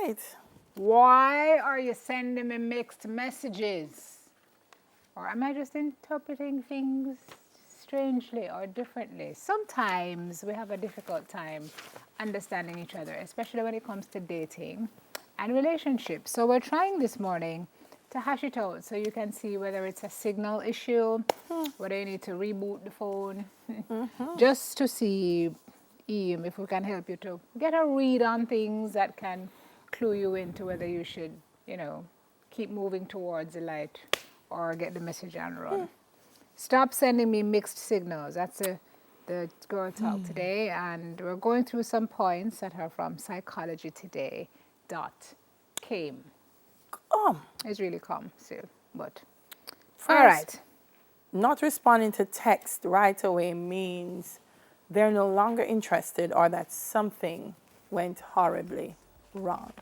right. Why are you sending me mixed messages? Or am I just interpreting things strangely or differently? Sometimes we have a difficult time understanding each other, especially when it comes to dating and relationships. So we're trying this morning to hash it out so you can see whether it's a signal issue, whether you need to reboot the phone, just to see if we can help you to get a read on things that can clue you into whether you should, keep moving towards the light or get the message and run. Stop sending me mixed signals. That's the girl talk today, and we're going through some points that are from psychologytoday.com. It's really calm still, but First, all right. Not responding to text right away means they're no longer interested or that something went horribly wrong.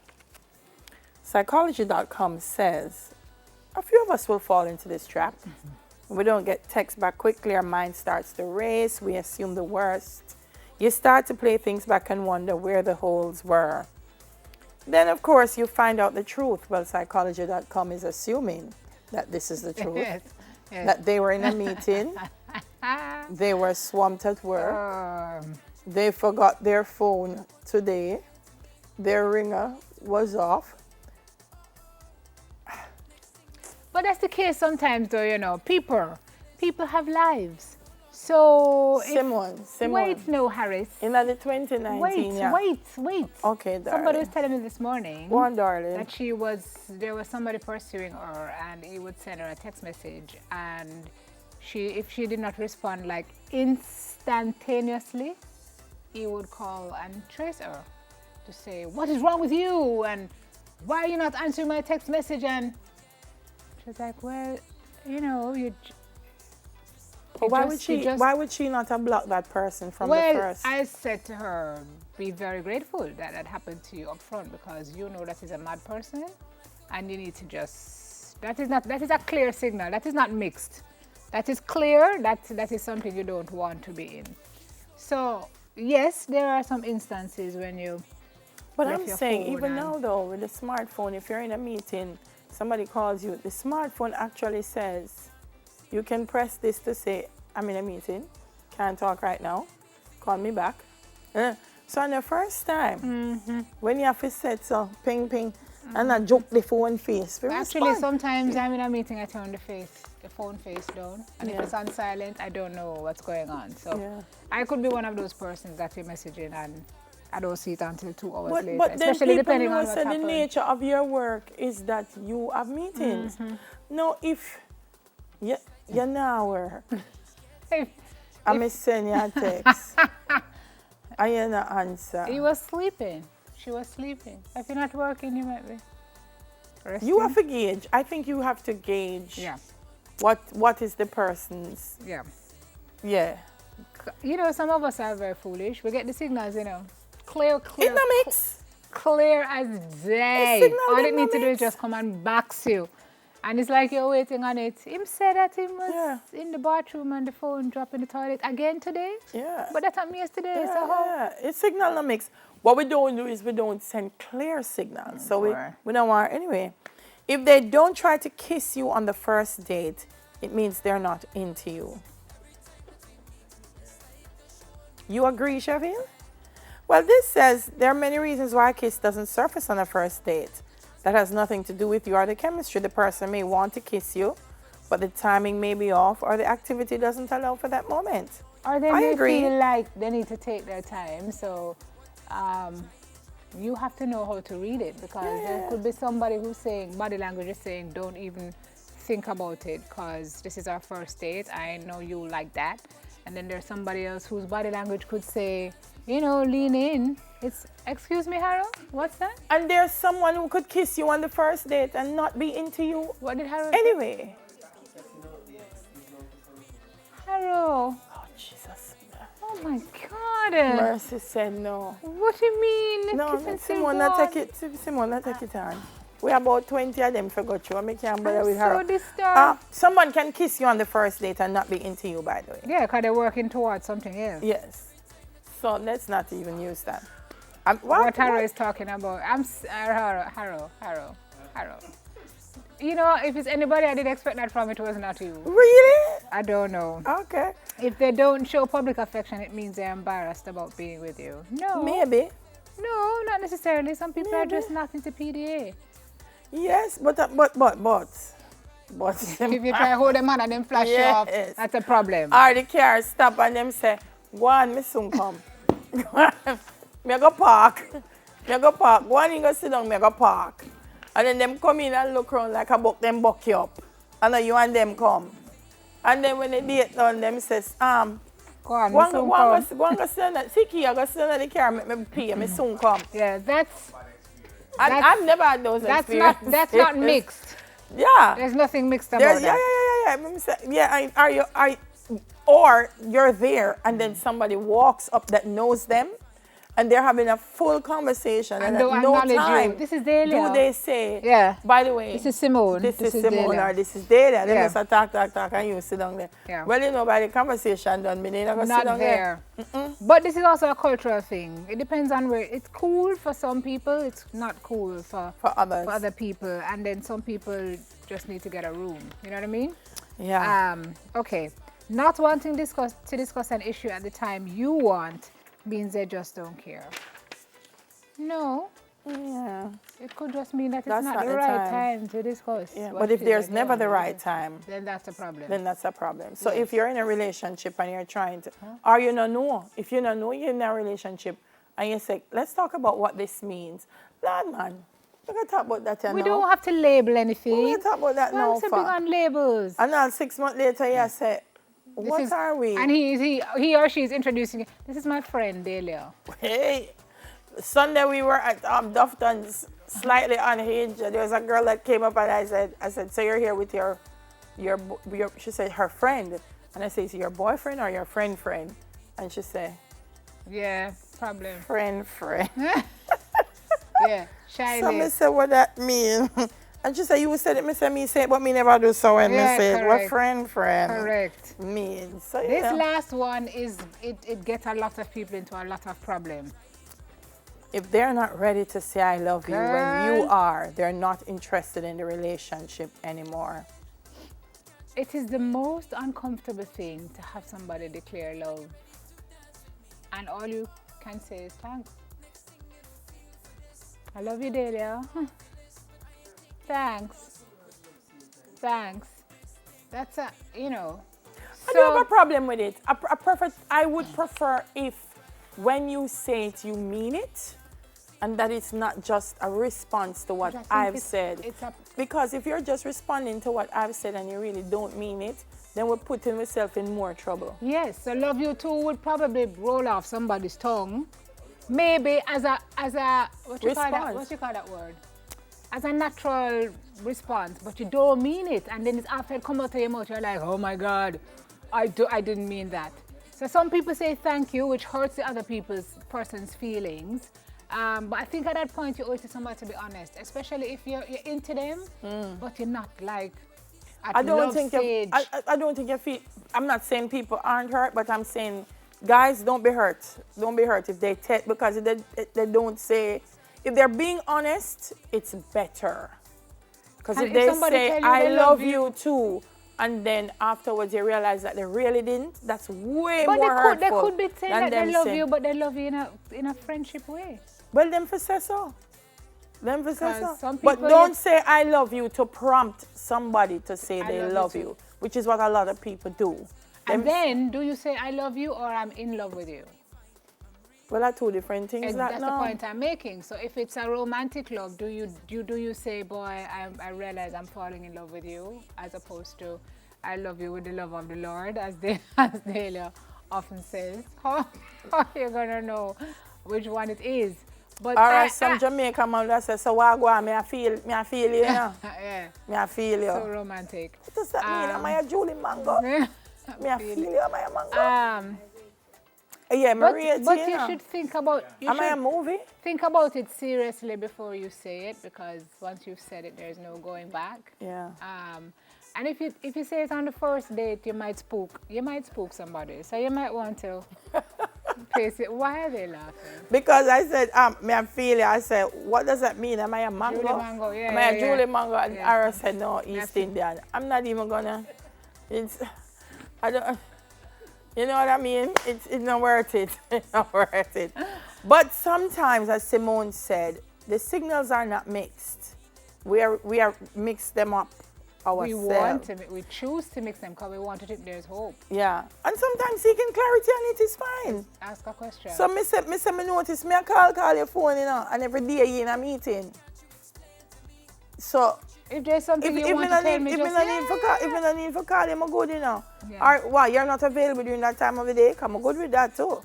Psychology.com says a few of us will fall into this trap. We don't get text back quickly, our mind starts to race, we assume the worst. You start to play things back and wonder where the holes were. Then, of course, you find out the truth. Well, Psychology.com is assuming that this is the truth. Yes. That they were in a meeting, they were swamped at work, they forgot their phone today, their ringer was off. But that's the case sometimes, though, people have lives. So Simone. wait, no, Harris. In the 2019, Wait. Okay, darling. Somebody was telling me this morning Go on, darling. that there was somebody pursuing her, and he would send her a text message, and if she did not respond like instantaneously, he would call and trace her to say, what is wrong with you, and why are you not answering my text message? And she was like, well, why would she not have blocked that person from the first? Well, I said to her, be very grateful that happened to you up front, because you know that is a mad person, and you need to that is a clear signal. That is not mixed. That is clear. That is something you don't want to be in. So yes, there are some instances when you. But I'm saying, even now though, with the smartphone, if you're in a meeting, somebody calls you, the smartphone actually says, you can press this to say, I'm in a meeting, can't talk right now, call me back. So on the first time, when you have to set so ping ping, and I joke the phone face. Actually, sometimes I'm in a meeting, I turn the phone face down, and if it's on silent, I don't know what's going on. So I could be one of those persons that you're messaging and I don't see it until 2 hours later. But especially then depending on what's happening. the nature of your work is that you have meetings. No, if you now work, I'm sending you a text. I hear no answer. He was sleeping. She was sleeping. If you're not working, you might be resting. You have to gauge. I think you have to gauge what is the person's. Yeah. Yeah. Some of us are very foolish. We get the signals, clear. In the mix. Clear as day. All it needs to do is just come and box you. And it's like you're waiting on it. Him said that he was in the bathroom and the phone dropped in the toilet again today. Yeah. But that happened yesterday. It's signal in the mix. What we don't do is we don't send clear signals. So we don't want, anyway. If they don't try to kiss you on the first date, it means they're not into you. You agree, Sheffield? Well, this says there are many reasons why a kiss doesn't surface on a first date. That has nothing to do with you or the chemistry. The person may want to kiss you, but the timing may be off or the activity doesn't allow for that moment. Or they may feel like they need to take their time. So you have to know how to read it, because there could be somebody who's saying, body language is saying, don't even think about it because this is our first date. I know you like that. And then there's somebody else whose body language could say, lean in. Excuse me, Harold, what's that? And there's someone who could kiss you on the first date and not be into you. What did Harold say? Harold. Oh, Jesus. Oh, my God. Mercy said no. What do you mean? No, Simone, take it on. We have about 20 of them forgot you. I can't bother with her. So disturbed. Someone can kiss you on the first date and not be into you, by the way. Yeah, because they're working towards something else. Yes. So let's not even use that. what Harrow is talking about. Harrow. You know, if it's anybody I didn't expect that from, it was not you. Really? I don't know. Okay. If they don't show public affection, it means they're embarrassed about being with you. No. Maybe. No, not necessarily. Some people are just not into PDA. Yes, but If you try to hold them hand and then flash you off, that's a problem. Or the car stop and them say, go on, me soon come. Me go park. Go on, you go sit down, me go park. And then them come in and look around like a buck, them buck you up. And then you and them come. And then when the date done, them says, go on, go on, go sit down. Siki, I go sit down the car, me pay, me soon come. Yeah, I've never had those experiences. That's not mixed. Yeah. There's nothing mixed about that. Yeah. Or you're there and then somebody walks up that knows them and they're having a full conversation and at no time this is Delia. Do they say, by the way, this is Simone. This is Simone Delia. Or this is Delia. They must talk and you sit down there. Yeah. Well, you know, by the conversation done, me not go sit down there. But this is also a cultural thing. It depends on where. It's cool for some people. It's not cool for others. For other people. And then some people just need to get a room. You know what I mean? Yeah. Okay. Not wanting to discuss an issue at the time you want means they just don't care. No. Yeah. It could just mean that it's not the right time to discuss. Yeah. But if there's never the right time, then that's a problem. So if you're in a relationship and you're trying to, or you don't know, if you don't know you're in a relationship and you say, let's talk about what this means. Lord, man, we're going to talk about that now. We don't have to label anything. We're going to talk about that now. We're so big on labels. And then 6 months later, you say, what are we? And he or she is introducing you. This is my friend, Delia. Hey, Sunday we were at Dufton's, slightly unhinged. There was a girl that came up and I said, so you're here with your, she said, her friend. And I said, is it your boyfriend or your friend? And she said, yeah, problem. Friend. Yeah, shy. So I said, what that mean? And she said, you said it, me say it, but me never do so when me say it. What friend? Correct. Mean. So, this last one is, it gets a lot of people into a lot of problems. If they're not ready to say I love you when you are, they're not interested in the relationship anymore. It is the most uncomfortable thing to have somebody declare love. And all you can say is thanks. I love you, Delia. Thanks. That's I don't have a problem with it. I would prefer if when you say it, you mean it, and that it's not just a response to what I've said. Because if you're just responding to what I've said and you really don't mean it, then we're putting ourselves in more trouble. Yes, so love you too would probably roll off somebody's tongue. Maybe as a what you call that word? As a natural response, but you don't mean it, and then it's after it comes out of your mouth, you're like, oh my God, I didn't mean that. So some people say thank you, which hurts the other person's feelings. But I think at that point you owe it to somebody to be honest, especially if you're into them, but you're not like at love stage. I don't think you feel. I'm not saying people aren't hurt, but I'm saying, guys, don't be hurt. Don't be hurt if they because if they don't say. If they're being honest, it's better. Because if they say, I love you too, and then afterwards you realize that they really didn't, that's way more hurtful. They could be saying that they love you, but they love you in a friendship way. Well, them for say so. But don't say I love you to prompt somebody to say they love you, which is what a lot of people do. And then, do you say I love you or I'm in love with you? Well, are two different things. And that's the point I'm making. So if it's a romantic love, do you say, boy, I realize I'm falling in love with you, as opposed to I love you with the love of the Lord, as Delia often says. How are you gonna know which one it is? But some Jamaican man that says, so what go on, me I feel you, know? Yeah. Me I feel you. So romantic. What does that mean? Am I a Julie Mango? Me I feel you, am I a mango? Yeah, Maria, but you should think about. Am I a movie? Think about it seriously before you say it, because once you've said it, there's no going back. Yeah. And if you say it on the first date, you might spook somebody. So you might want to Pacey, why are they laughing? Because I said, me I feel it. I said, what does that mean? Am I a mango? Julie Mango, yeah. Am I a Julie Mango? And Yeah. Ara said, no, East Indian. I'm not even gonna, I don't, you know what I mean? It's not worth it. It's not worth it. But sometimes, as Simone said, the signals are not mixed. We are mix them up ourselves. We choose to mix them because we want to think there's hope. Yeah. And sometimes seeking clarity and it is fine. Ask a question. So me notice, me I call your phone, you know, and every day you in a meeting. So if there's something you want to tell me, if just if I don't need for call him, I'm good, you know. Yeah. Or why you're not available during that time of the day? Come, I'm good with that too.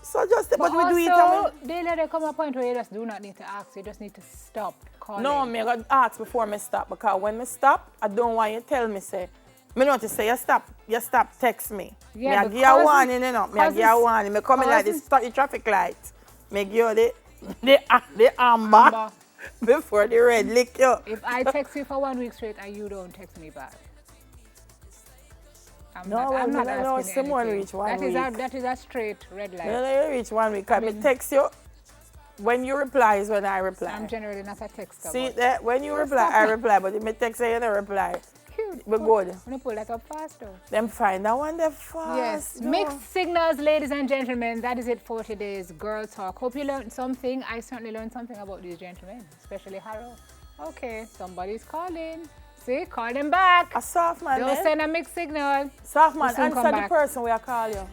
So just but we also, do it. And they let it come a point where you just do not need to ask. You just need to stop calling. no, me I got ask before me stop because when me stop, I don't want you to tell me say. Me not to say you stop, text me. Yeah, me I give you a warning, you know. Me I give you a warning. Me coming like this, stop the traffic light. Me give you the amber before the red lick you. If I text you for 1 week straight and you don't text me back, I'm not asking someone anything. reach 1 week. That is a straight red light. No, you reach 1 week. I mean, text you. When you reply is when I reply. I'm generally not a texter. See that? When you reply, I reply. But if me text you, you don't reply. Cute. We're good. I'm going to pull that up fast though. Them find that one there fast. Yes. No. Mixed signals, ladies and gentlemen. That is it for today's Girl Talk. Hope you learned something. I certainly learned something about these gentlemen, especially Harold. Okay, somebody's calling. See, call them back. A soft man. Don't send a mixed signal. Soft man, We'll soon answer come the back. person we are calling you.